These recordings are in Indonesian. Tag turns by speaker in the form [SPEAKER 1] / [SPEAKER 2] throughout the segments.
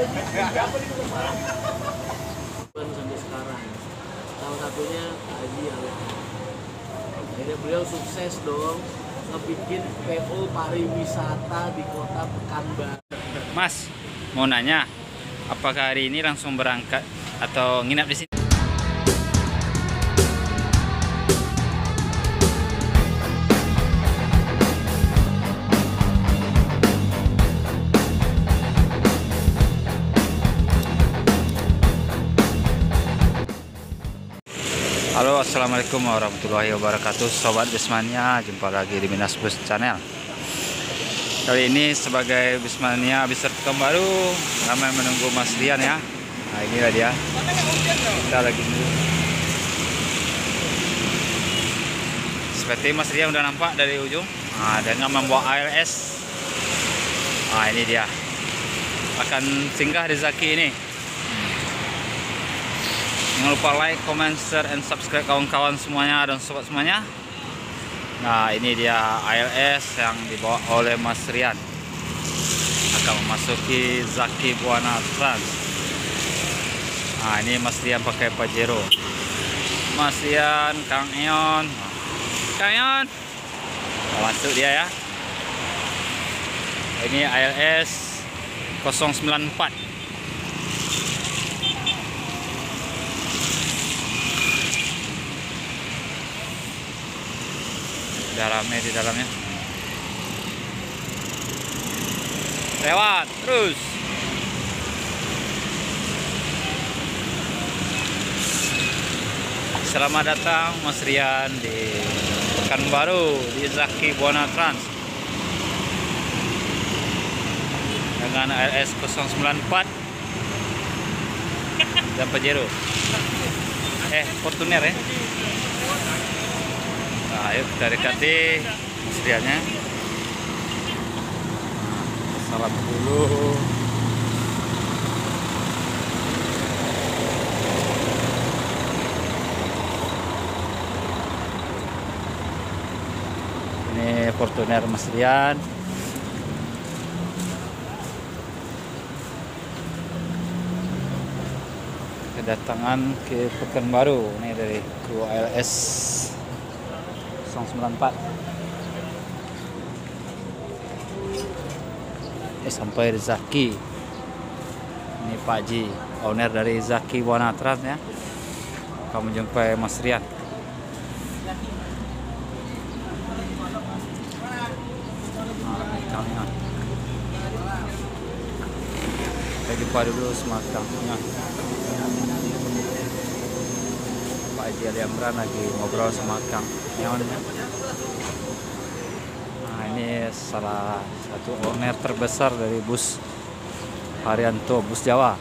[SPEAKER 1] Sampai sekarang. Salah satunya Kak Haji ya. Akhirnya beliau sukses dong ngebikin PO pariwisata di kota Pekanbaru.
[SPEAKER 2] Mas, mau nanya, apakah hari ini langsung berangkat atau nginap di sini? Halo, assalamualaikum warahmatullahi wabarakatuh, sobat Bismania. Jumpa lagi di Minas Bus Channel. Kali ini sebagai Bismania habis Pekanbaru, ramai menunggu Mas Rian ya. Nah, inilah dia. Kita lagi dulu. Seperti Mas Rian udah nampak dari ujung. Nah, dengan membawa ALS. Nah, ini dia. Akan singgah di Zaki ini. Jangan lupa like, comment, share, and subscribe kawan-kawan semuanya dan sobat semuanya. Nah, ini dia ALS yang dibawa oleh Mas Rian. Akan memasuki Zaki Buana Trans. Nah, ini Mas Rian pakai Pajero. Mas Rian, Kang Eon. Kang Eon. Masuk dia ya. Ini ALS 094. Udah rame di dalamnya. Lewat terus. Selamat datang Mas Rian di Pekanbaru di Zaki Buana Trans dengan ALS 094 dan Pajero. Fortuner ya. Nah, ayo kita dekati Mas Riannya. Salam dulu. Ini Fortuner Mas Rian. Kedatangan ke Pekanbaru ini dari kru ALS 094. Sampai di Zaki. Ini Pak Ji, owner dari Zaki Buana Trans ya. Kamu jumpai Mas Rian. Kita jumpa dulu semakangnya. Pak Haji Ali Amran lagi ngobrol sama Kang Eon. Nah, ini salah satu owner terbesar dari bus Haryanto Bus Jawa,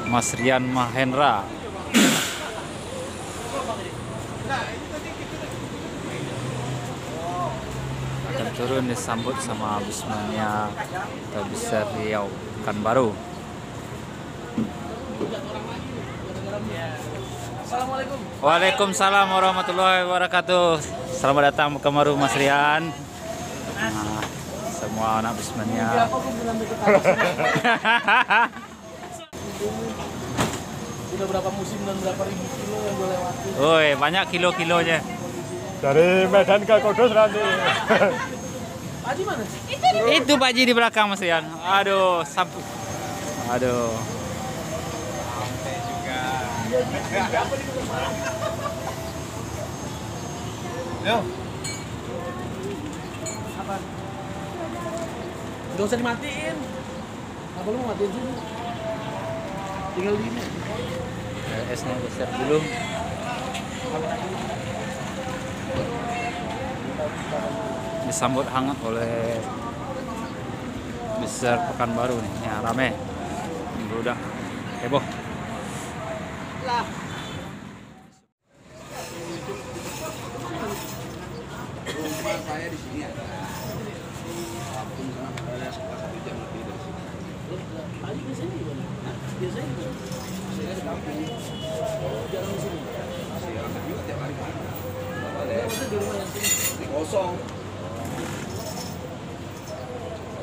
[SPEAKER 2] Mas Rian Mahendra. Akan turun disambut sama Bismania atau Besar Riau Pekanbaru.
[SPEAKER 1] Assalamualaikum.
[SPEAKER 2] Waalaikumsalam warahmatullahi wabarakatuh. Selamat datang Pekanbaru Mas Rian. Nah, semua anak Bismania.
[SPEAKER 1] Udah berapa musim dan berapa ribu kilo yang gue lewati.
[SPEAKER 2] Woi, banyak kilo-kilonya.
[SPEAKER 3] Dari Medan ke Kudus nanti.
[SPEAKER 1] Haji mana?
[SPEAKER 2] Itu Pak Ji di belakang Mas Rian. Aduh, sapu. Aduh.
[SPEAKER 3] Yo.
[SPEAKER 1] Apa? Gak usah dimatiin. Apa lu mau matiin sih? Tinggal di ini.
[SPEAKER 2] ALS-nya besar dulu. Disambut hangat oleh Besar Pekanbaru nih. Ya, rame. Udah heboh.
[SPEAKER 1] Lah. Rumah saya di sini ada. Kampung sana ada sekitar 1 jam lebih dari sini. Tadi biasanya di mana? Biasanya di mana? Saya di kampung. Jarang di sini. Masih angkat juga tiap hari. Maksudnya di rumah yang sini? Di kosong.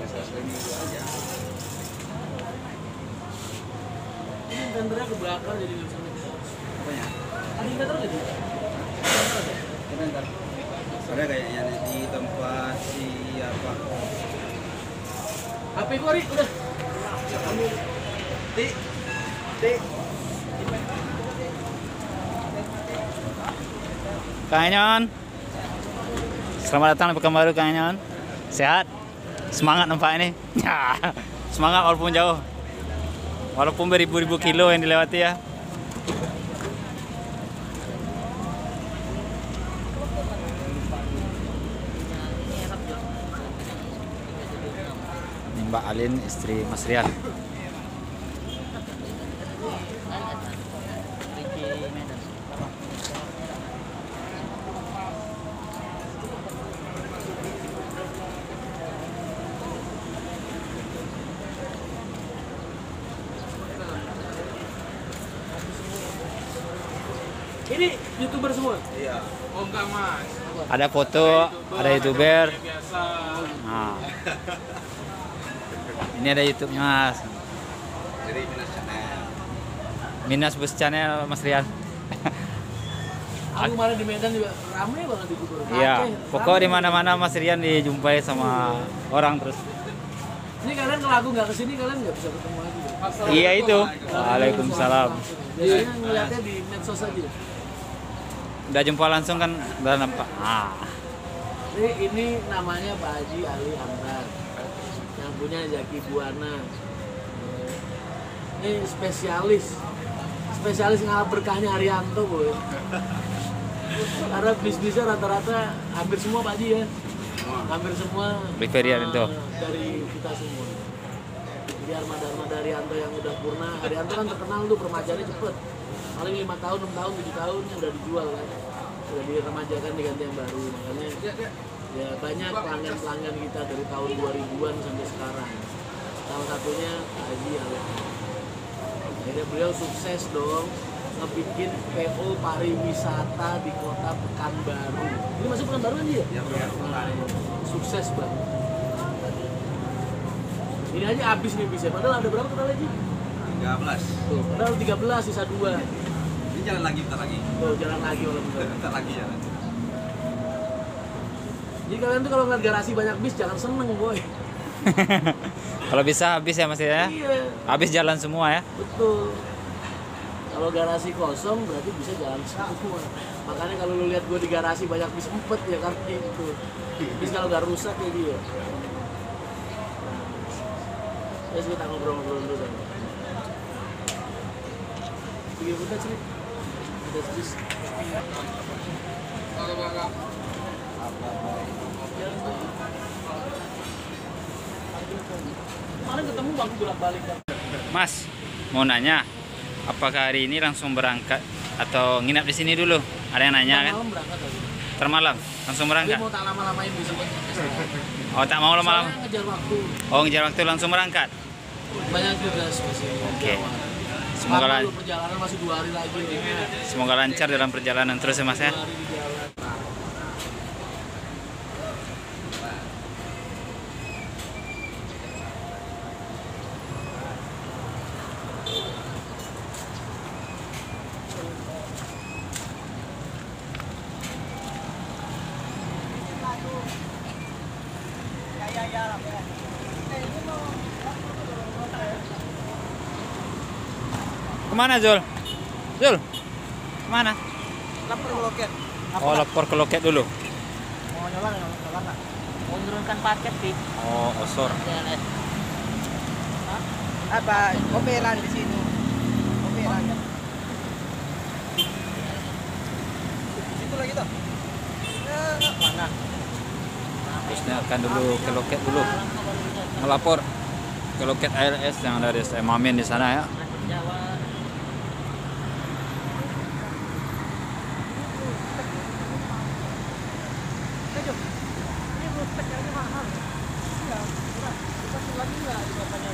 [SPEAKER 1] Saya sering itu aja. tendernya kebakar jadi nggak bisa ngejar. Apanya? Indikator nggak sih? Bentar. Ada kayaknya di tempat siapa? HP Kori udah. Kamu Ti.
[SPEAKER 2] Kang Enyon. Selamat datang di Pekanbaru Kang Enyon. Sehat? Semangat nampak ini. Ya, semangat walaupun jauh. Walaupun beribu-ribu kilo yang dilewati ya. Ini Mbak Alin, istri Mas Rian.
[SPEAKER 1] Ini YouTuber semua? Iya.
[SPEAKER 4] Oh enggak mas.
[SPEAKER 2] Ada foto, ada YouTuber.
[SPEAKER 4] Biasa.
[SPEAKER 2] Nah. Ini ada YouTube-nya Mas.
[SPEAKER 1] Jadi Minas Channel.
[SPEAKER 2] Minas Bus Channel Mas Rian.
[SPEAKER 1] Aku kemarin di Medan juga rame banget YouTuber.
[SPEAKER 2] Iya,
[SPEAKER 1] Aceh,
[SPEAKER 2] pokok
[SPEAKER 1] rame.
[SPEAKER 2] di mana-mana Mas Rian dijumpai sama orang terus.
[SPEAKER 1] Ini kalian kalau aku nggak kesini kalian nggak bisa ketemu lagi.
[SPEAKER 2] Iya itu. Waalaikumsalam.
[SPEAKER 1] Biasanya ngeliatnya di medsos aja.
[SPEAKER 2] Udah jumpa langsung kan udah nampak.
[SPEAKER 1] Ini namanya Pak Haji Ali Amran yang punya Zaki Buana. Ini spesialis ngalah berkahnya Haryanto boy. Karena bis-bisnya rata-rata hampir semua Pak Haji ya. Hampir semua
[SPEAKER 2] Riverian itu.
[SPEAKER 1] dari kita semua. Jadi armada Haryanto yang udah purna. Haryanto kan terkenal tuh permajanya cepet. Paling 5 tahun, 6 tahun, 7 tahun udah dijual kan. Udah diremajakan diganti yang baru. Makanya ya banyak pelanggan kita dari tahun 2000-an sampai sekarang. Salah satunya Haji Ali. Akhirnya beliau sukses dong ngebikin PO pariwisata di kota Pekanbaru. Ini masuk Pekanbaru kan dia? Iya, sukses banget. Ini aja habis nih bisnya. Padahal ada berapa total lagi?
[SPEAKER 4] 13.
[SPEAKER 1] Tuh, padahal 13 sisa 2.
[SPEAKER 4] Ini jalan lagi, bentar lagi.
[SPEAKER 1] Tuh, jalan lagi walaupun.
[SPEAKER 4] Bentar lagi jalan.
[SPEAKER 1] Jadi kalian tuh kalau ngeliat garasi banyak bis jangan seneng boy.
[SPEAKER 2] Kalau bisa habis ya Mas ya.
[SPEAKER 1] Iya,
[SPEAKER 2] Habis jalan semua ya.
[SPEAKER 1] betul. Kalau garasi kosong berarti bisa jalan semua. Makanya kalau lu lihat gue di garasi banyak bis empet ya kan itu. Bis kalau nggak rusak ya dia. Terus kita ngobrol-ngobrol dulu kan. Tiga bulan sih. Ada bis. Kemarin ketemu waktu bolak-balik kan.
[SPEAKER 2] Mas, mau nanya, apakah hari ini langsung berangkat atau nginap di sini dulu? Ada yang nanya kan?
[SPEAKER 1] Malam berangkat lagi.
[SPEAKER 2] Termalam, langsung
[SPEAKER 1] Dia
[SPEAKER 2] berangkat.
[SPEAKER 1] mau tak lama-lamain di sini.
[SPEAKER 2] Oh, tak mau lama-lama.
[SPEAKER 1] Soalnya ngejar waktu.
[SPEAKER 2] Oh, ngejar waktu langsung berangkat.
[SPEAKER 1] Banyak tugas masih.
[SPEAKER 2] Oke. Semoga
[SPEAKER 1] Lama
[SPEAKER 2] lan-
[SPEAKER 1] lu perjalanan masih 2 hari lagi.
[SPEAKER 2] semoga lancar dalam perjalanan terus ya Mas ya.
[SPEAKER 1] 2 hari di jalan.
[SPEAKER 2] Kemana Zul? Zul? Kemana?
[SPEAKER 5] Lapor ke loket.
[SPEAKER 2] Oh, lapor ke loket dulu.
[SPEAKER 5] Mau nyoba nggak? Mau menurunkan paket sih.
[SPEAKER 2] Oh, osor.
[SPEAKER 5] Apa? Operan di sini. Operan. Situ lagi tuh. Mana?
[SPEAKER 2] Terusnya akan dulu ke loket dulu. Melapor ke loket ALS yang ada di Mamin di sana ya.
[SPEAKER 5] Ini belum tek, ini mahal. Iya, kita lagi nggak di bapaknya.